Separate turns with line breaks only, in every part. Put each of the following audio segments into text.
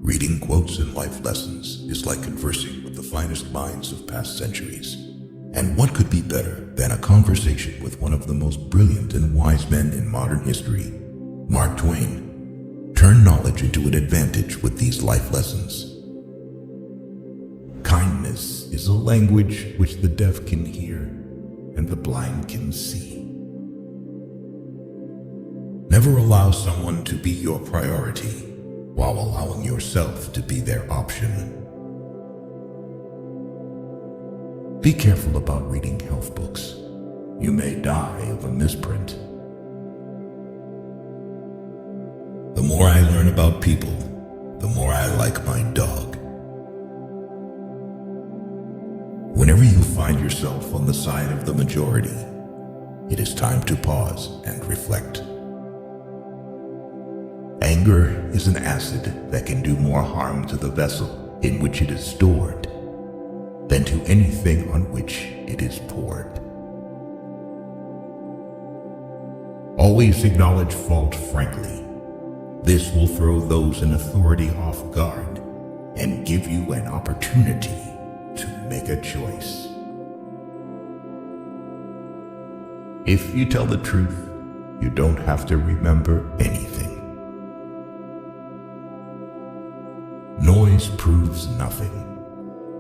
Reading quotes and life lessons is like conversing with the finest minds of past centuries. And what could be better than a conversation with one of the most brilliant and wise men in modern history, Mark Twain? Turn knowledge into an advantage with these life lessons. Kindness is a language which the deaf can hear and the blind can see. Never allow someone to be your priority while allowing yourself to be their option. Be careful about reading health books. You may die of a misprint. The more I learn about people, the more I like my dog. Whenever you find yourself on the side of the majority, it is time to pause and reflect. Anger is an acid that can do more harm to the vessel in which it is stored than to anything on which it is poured. Always acknowledge fault frankly. This will throw those in authority off guard and give you an opportunity to make a choice. If you tell the truth, you don't have to remember anything. Noise proves nothing.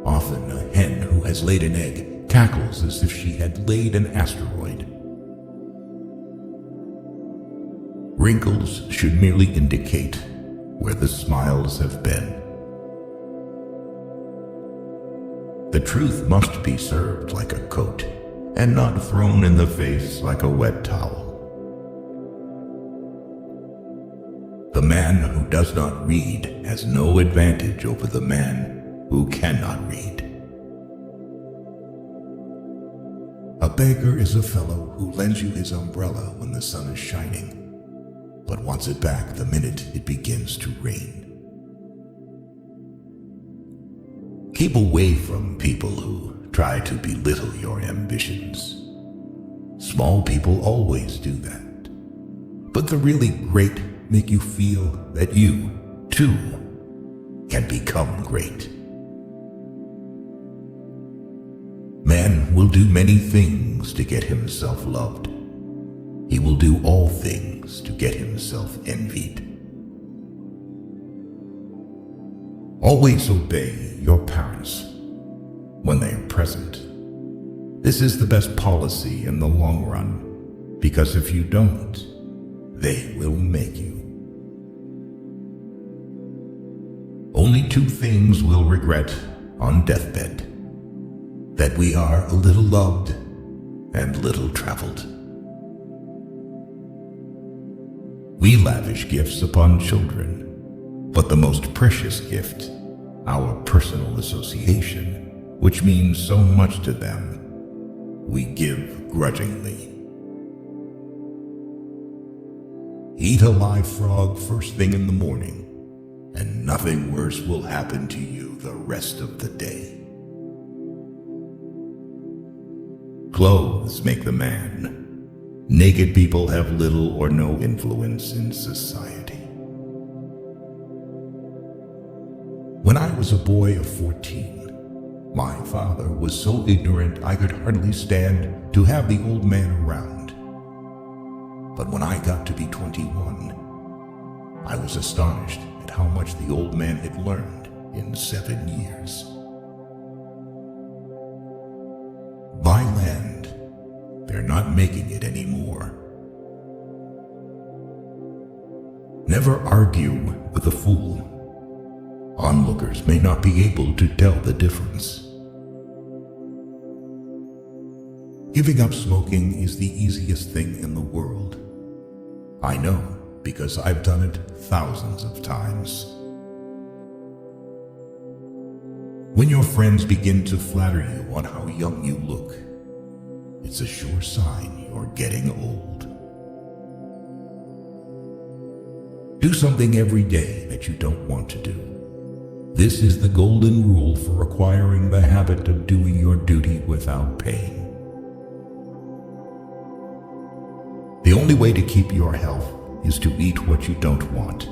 Often a hen who has laid an egg cackles as if she had laid an asteroid. Wrinkles should merely indicate where the smiles have been. The truth must be served like a coat and not thrown in the face like a wet towel. The man who does not read has no advantage over the man who cannot read. A beggar is a fellow who lends you his umbrella when the sun is shining, but wants it back the minute it begins to rain. Keep away from people who try to belittle your ambitions. Small people always do that, but the really great make you feel that you, too, can become great. Man will do many things to get himself loved. He will do all things to get himself envied. Always obey your parents when they are present. This is the best policy in the long run, because if you don't, they will make you. Only two things we'll regret on deathbed: that we are a little loved and little traveled. We lavish gifts upon children, but the most precious gift, our personal association, which means so much to them, we give grudgingly. Eat a live frog first thing in the morning, and nothing worse will happen to you the rest of the day. Clothes make the man. Naked people have little or no influence in society. When I was a boy of 14, my father was so ignorant I could hardly stand to have the old man around. But when I got to be 21, I was astonished at how much the old man had learned in 7 years. Buy land. They're not making it anymore. Never argue with a fool. Onlookers may not be able to tell the difference. Giving up smoking is the easiest thing in the world. I know, because I've done it thousands of times. When your friends begin to flatter you on how young you look, it's a sure sign you're getting old. Do something every day that you don't want to do. This is the golden rule for acquiring the habit of doing your duty without pain. The only way to keep your health is to eat what you don't want,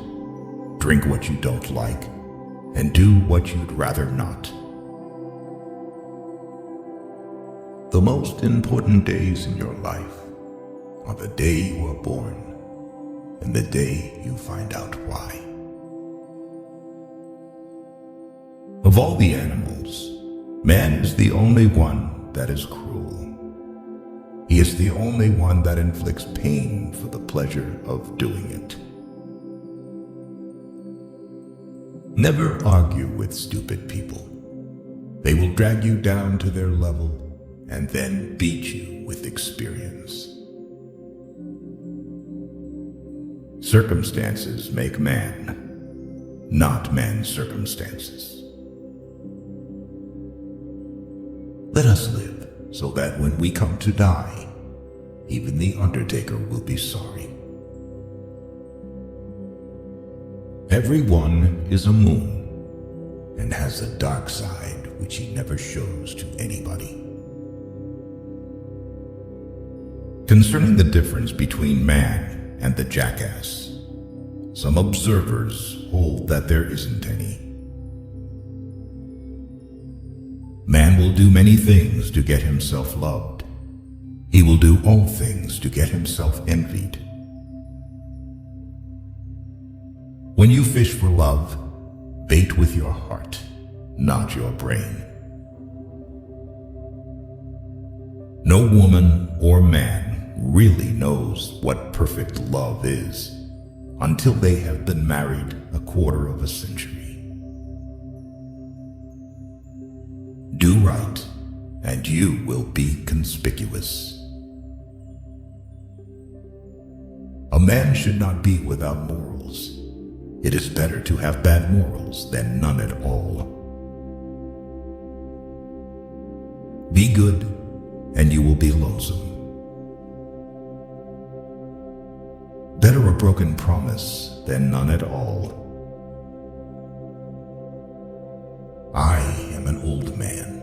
drink what you don't like, and do what you'd rather not. The most important days in your life are the day you were born and the day you find out why. Of all the animals, man is the only one that is cruel. He is the only one that inflicts pain for the pleasure of doing it. Never argue with stupid people. They will drag you down to their level and then beat you with experience. Circumstances make man, not man's circumstances. Let us live so that when we come to die, even the undertaker will be sorry. Everyone is a moon and has a dark side which he never shows to anybody. Concerning the difference between man and the jackass, some observers hold that there isn't any. Man will do many things to get himself loved. He will do all things to get himself envied. When you fish for love, bait with your heart, not your brain. No woman or man really knows what perfect love is until they have been married a quarter of a century. Do right, and you will be conspicuous. A man should not be without morals. It is better to have bad morals than none at all. Be good, and you will be lonesome. Better a broken promise than none at all. I am an old man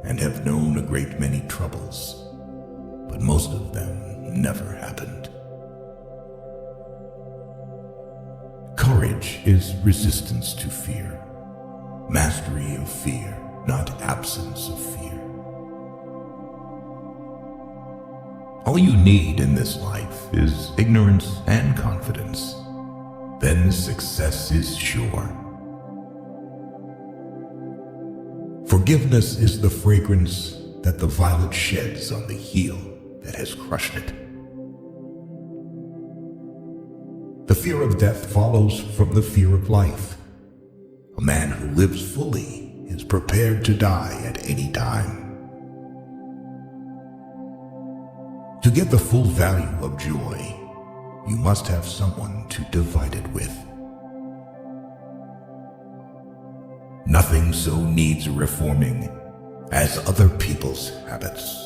and have known a great many troubles, but most of them never happened. Courage is resistance to fear, mastery of fear, not absence of fear. All you need in this life is ignorance and confidence. Then success is sure. Forgiveness is the fragrance that the violet sheds on the heel that has crushed it. The fear of death follows from the fear of life. A man who lives fully is prepared to die at any time. To get the full value of joy, you must have someone to divide it with. Nothing so needs reforming as other people's habits.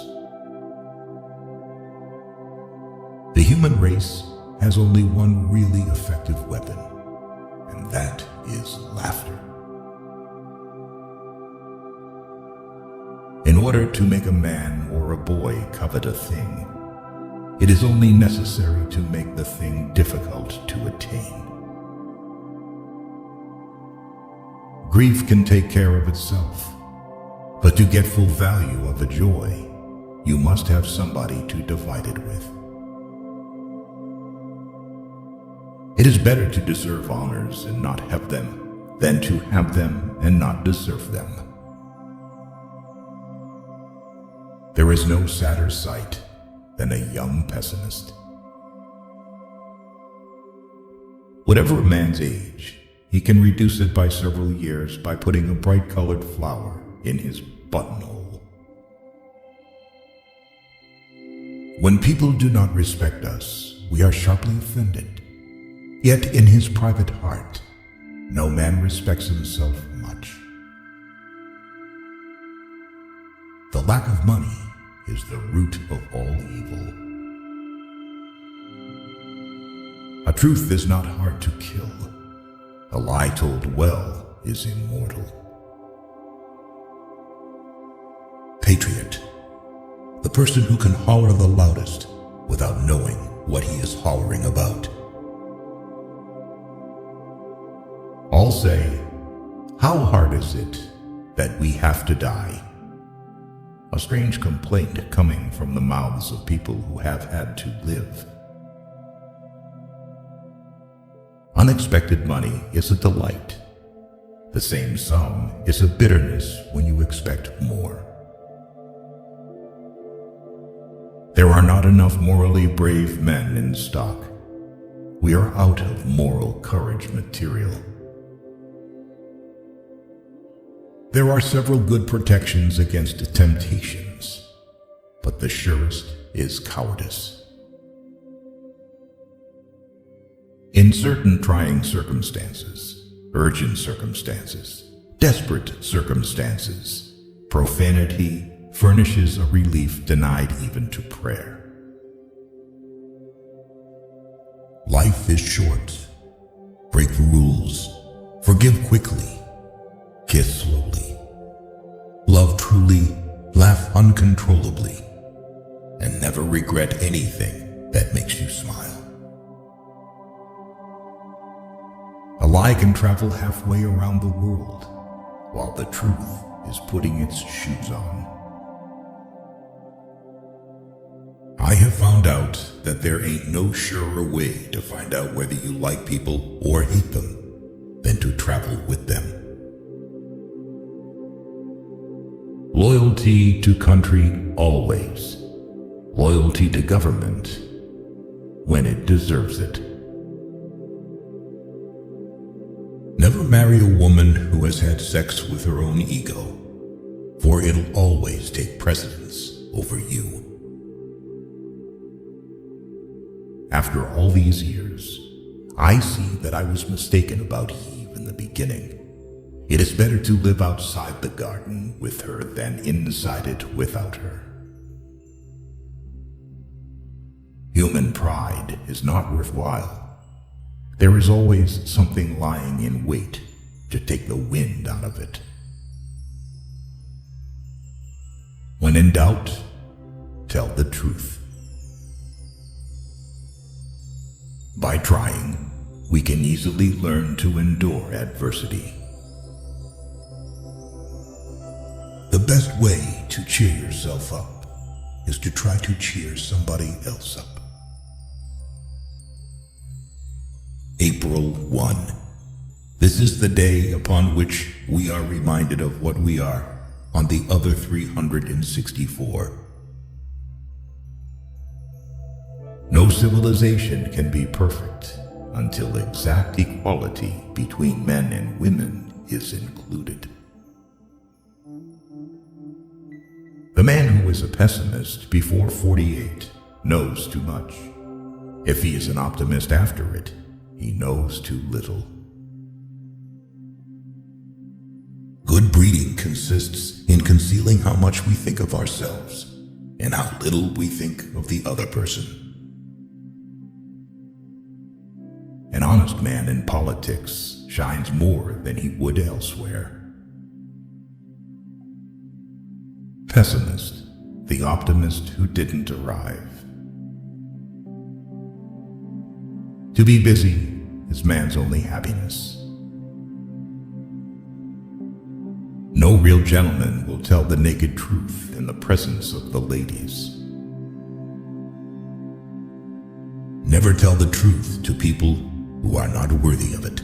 The human race has only one really effective weapon, and that is laughter. In order to make a man or a boy covet a thing, it is only necessary to make the thing difficult to attain. Grief can take care of itself, but to get full value of a joy, you must have somebody to divide it with. It is better to deserve honors and not have them than to have them and not deserve them. There is no sadder sight than a young pessimist. Whatever a man's age, he can reduce it by several years by putting a bright-colored flower in his buttonhole. When people do not respect us, we are sharply offended. Yet in his private heart, no man respects himself much. The lack of money is the root of all evil. A truth is not hard to kill. A lie told well is immortal. Patriot, the person who can holler the loudest without knowing what he is hollering about. All say, How hard is it that we have to die? A strange complaint coming from the mouths of people who have had to live. Unexpected money is a delight. The same sum is a bitterness when you expect more. There are not enough morally brave men in stock. We are out of moral courage material. There are several good protections against temptations, but the surest is cowardice. In certain trying circumstances, urgent circumstances, desperate circumstances, profanity furnishes a relief denied even to prayer. Life is short. Break the rules. Forgive quickly. Kiss slowly. Love truly. Laugh uncontrollably. And never regret anything that makes you smile. A lie can travel halfway around the world, while the truth is putting its shoes on. I have found out that there ain't no surer way to find out whether you like people or hate them than to travel with them. Loyalty to country always. Loyalty to government when it deserves it. Never marry a woman who has had sex with her own ego, for it'll always take precedence over you. After all these years, I see that I was mistaken about Eve in the beginning. It is better to live outside the garden with her than inside it without her. Human pride is not worthwhile. There is always something lying in wait to take the wind out of it. When in doubt, tell the truth. By trying, we can easily learn to endure adversity. The best way to cheer yourself up is to try to cheer somebody else up. April 1. This is the day upon which we are reminded of what we are on the other 364. No civilization can be perfect until exact equality between men and women is included. The man who is a pessimist before 48 knows too much. If he is an optimist after it, he knows too little. Good breeding consists in concealing how much we think of ourselves and how little we think of the other person. An honest man in politics shines more than he would elsewhere. Pessimist, the optimist who didn't arrive. To be busy is man's only happiness. No real gentleman will tell the naked truth in the presence of the ladies. Never tell the truth to people who are not worthy of it.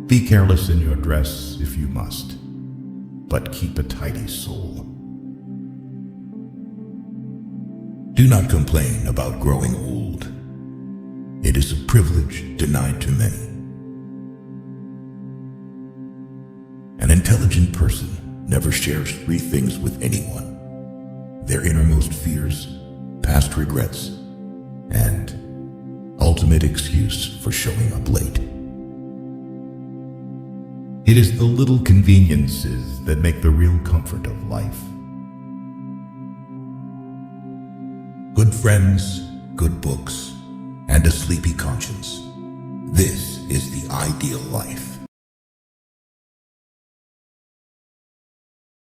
Be careless in your dress if you must, but keep a tidy soul. Do not complain about growing old. It is a privilege denied to many. An intelligent person never shares three things with anyone: their innermost fears, past regrets, and ultimate excuse for showing up late. It is the little conveniences that make the real comfort of life. Good friends, good books, and a sleepy conscience. This is the ideal life.